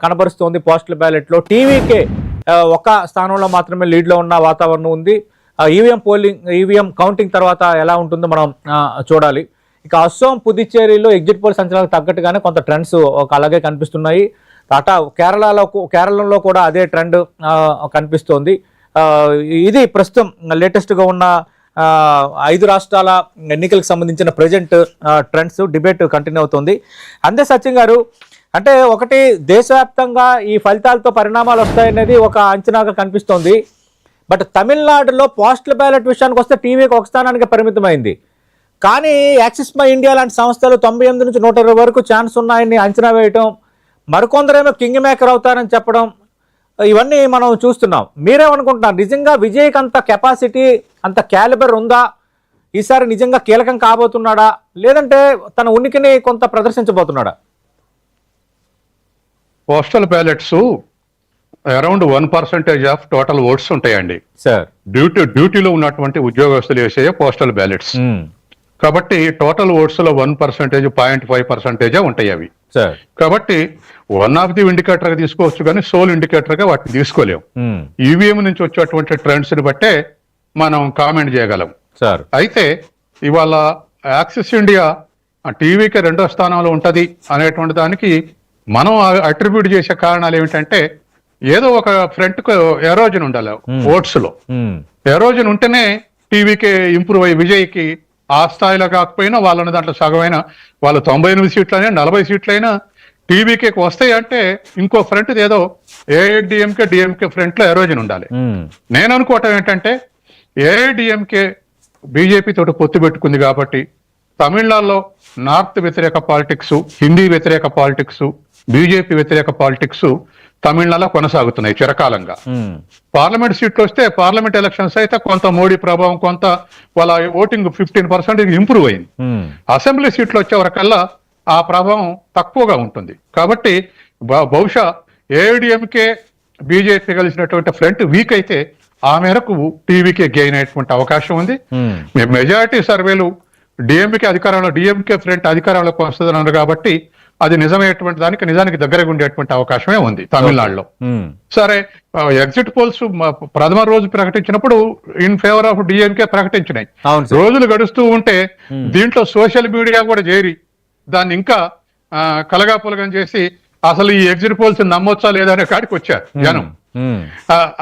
కనబరుస్తోంది. Postal ballot లో TVK ఒక స్థానంలో మాత్రమే లీడ్ లో ఉన్న వాతావరణం ఉంది. ఈవీఎం కౌంటింగ్ తర్వాత ఎలా ఉంటుందో మనం చూడాలి. ఇక అస్సాం, పుదుచ్చేరిలో ఎగ్జిట్ పోల్ సంచలనాలకు తగ్గట్టుగానే కొంత ట్రెండ్స్ అలాగే కనిపిస్తున్నాయి. కేరళలో కూడా అదే ట్రెండ్ కనిపిస్తోంది. ఇది ప్రస్తుతం లేటెస్ట్గా ఉన్న 5 రాష్ట్రాల ఎన్నికలకు సంబంధించిన ప్రజెంట్ ట్రెండ్స్. డిబేట్ కంటిన్యూ అవుతుంది. అంతే సత్యం గారు, అంటే ఒకటి దేశవ్యాప్తంగా ఈ ఫలితాలతో పరిణామాలు వస్తాయనేది ఒక అంచనాగా కనిపిస్తోంది. బట్ తమిళనాడులో పోస్టల్ బ్యాలెట్ విషయానికి వస్తే టీవీకి ఒక స్థానానికి పరిమితమైంది. కానీ యాక్సిస్ మై ఇండియా లాంటి సంస్థలు 98 నుంచి 120 వరకు ఛాన్స్ ఉన్నాయని అంచనా వేయటం, మరికొందరేమో కింగ్ మేకర్ అవుతారని చెప్పడం, ఇవన్నీ మనం చూస్తున్నాం. మీరేమనుకుంటున్నారు? నిజంగా విజయ్కి అంత కెపాసిటీ, అంత క్యాలిబర్ ఉందా? ఈసారి నిజంగా కీలకం కాబోతున్నాడా, లేదంటే తన ఉనికిని కొంత ప్రదర్శించబోతున్నాడా? Postal ballots around 1% of total votes ఉంటాయండి సార్. డ్యూటీలో ఉన్నటువంటి ఉద్యోగస్తులు వేసే పోస్టల్ బ్యాలెట్స్. కాబట్టి టోటల్ ఓట్స్ లో 1%, 0.5% ఉంటాయి అవి. కాబట్టి వన్ ఆఫ్ ది ఇండికేటర్ గా తీసుకోవచ్చు, కానీ సోల్ ఇండికేటర్ గా వాటిని తీసుకోలేము. ఈవీఎం నుంచి వచ్చేటువంటి ట్రెండ్స్ ని బట్టే మనం కామెంట్ చేయగలం. అయితే ఇవాళ యాక్సిస్ ఇండియా టీవీకి 2వ స్థానంలో ఉంటది అనేటువంటి దానికి మనం అట్రిబ్యూట్ చేసే కారణాలు ఏమిటంటే, ఏదో ఒక ఫ్రంట్ కు ఎరోజన్ ఉండాలి ఓట్స్ లో. ఎరోజన్ ఉంటేనే టీవీకి ఇంప్రూవ్ అయ్యి విజయ్కి ఆ స్థాయిలో కాకపోయినా వాళ్ళని దాంట్లో సగమైన వాళ్ళు 98 సీట్లైనా 40 సీట్లైనా టీవీకి వస్తాయి అంటే ఇంకో ఫ్రంట్ ఏదో ఏఐడిఎంకే ఫ్రంట్ లో ఎరోజన్ ఉండాలి. నేను అనుకోవటం ఏంటంటే, ఏఐడిఎంకే బీజేపీ తోటి పొత్తు పెట్టుకుంది కాబట్టి తమిళనాడులో నార్త్ వ్యతిరేక పాలిటిక్స్, హిందీ వ్యతిరేక పాలిటిక్స్, బీజేపీ వ్యతిరేక పాలిటిక్స్ తమిళనాడులో కొనసాగుతున్నాయి చిరకాలంగా. పార్లమెంట్ సీట్లు వస్తే పార్లమెంట్ ఎలక్షన్స్ అయితే కొంత మోడీ ప్రభావం, కొంత వాళ్ళ ఓటింగ్ 15% ఇంప్రూవ్ అయింది. అసెంబ్లీ సీట్లు వచ్చే వరకల్లా ఆ ప్రభావం తక్కువగా ఉంటుంది. కాబట్టి బహుశా ఏఐడిఎంకే బీజేపీ కలిసినటువంటి ఫ్రంట్ వీక్ అయితే ఆ మేరకు టీవీకే గెయిన్ అయ్యేటువంటి అవకాశం ఉంది. మెజారిటీ సర్వేలు డిఎంకే ఫ్రంట్ అధికారంలోకి వస్తుందన్నారు కాబట్టి అది నిజమయ్యేటువంటి దానికి నిజానికి దగ్గరగా ఉండేటువంటి అవకాశమే ఉంది తమిళనాడులో. సరే, ఎగ్జిట్ పోల్స్ ప్రథమ రోజు ప్రకటించినప్పుడు ఇన్ ఫేవర్ ఆఫ్ డిఎంకే ప్రకటించినాయి. రోజులు గడుస్తూ ఉంటే దీంట్లో సోషల్ మీడియా కూడా చేరి దాన్ని ఇంకా కలగాపులగం చేసి అసలు ఈ ఎగ్జిట్ పోల్స్ నమ్మొచ్చా లేదా అనే కాడికి వచ్చారు జనం.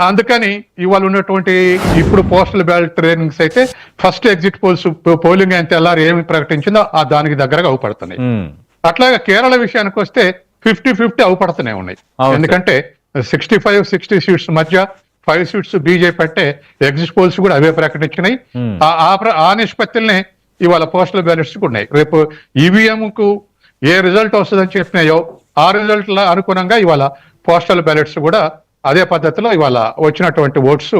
అందుకని ఇవాళ ఉన్నటువంటి ఇప్పుడు పోస్టల్ బ్యాలెట్ ట్రైనింగ్స్ అయితే ఫస్ట్ ఎగ్జిట్ పోల్స్ పోలింగ్ అయిన తెల్లారు ఏమి ప్రకటించిందో దానికి దగ్గరగా అవుపడుతున్నాయి. అట్లాగే కేరళ విషయానికి వస్తే 50-50 అవుపడుతూనే ఉన్నాయి. ఎందుకంటే 65-60 సీట్స్ మధ్య 5 సీట్స్ బీజేపీ అంటే ఎగ్జిట్ పోల్స్ కూడా అవే ప్రకటించినాయి. ఆ నిష్పత్తులనే ఇవాళ పోస్టల్ బ్యాలెట్స్ కూడా ఉన్నాయి. రేపు ఈవీఎం కు ఏ రిజల్ట్ వస్తుందని చెప్పినాయో ఆ రిజల్ట్ అనుగుణంగా ఇవాళ పోస్టల్ బ్యాలెట్స్ కూడా అదే పద్ధతిలో ఇవాళ వచ్చినటువంటి ఓట్స్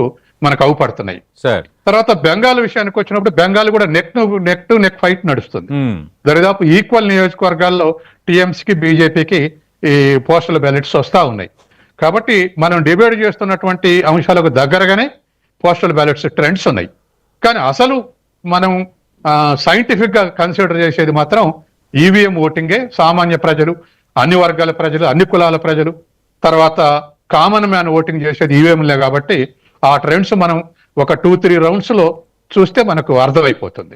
మనకు అవుపడుతున్నాయి. తర్వాత బెంగాల్ విషయానికి వచ్చినప్పుడు బెంగాల్ కూడా నెక్ టు నెక్ ఫైట్ నడుస్తుంది. దరిదాపు ఈక్వల్ నియోజకవర్గాల్లో టీఎంసీకి బీజేపీకి ఈ పోస్టల్ బ్యాలెట్స్ వస్తా ఉన్నాయి. కాబట్టి మనం డిబేట్ చేస్తున్నటువంటి అంశాలకు దగ్గరగానే పోస్టల్ బ్యాలెట్స్ ట్రెండ్స్ ఉన్నాయి. కానీ అసలు మనం సైంటిఫిక్ గా కన్సిడర్ చేసేది మాత్రం ఈవీఎం ఓటింగే. సామాన్య ప్రజలు, అన్ని వర్గాల ప్రజలు, అన్ని కులాల ప్రజలు, తర్వాత కామన్ మ్యాన్ ఓటింగ్ చేసేది ఈవీఎంలే. కాబట్టి ఆ ట్రెండ్స్ మనం ఒక 2-3 రౌండ్స్ లో చూస్తే మనకు అర్థమైపోతుంది.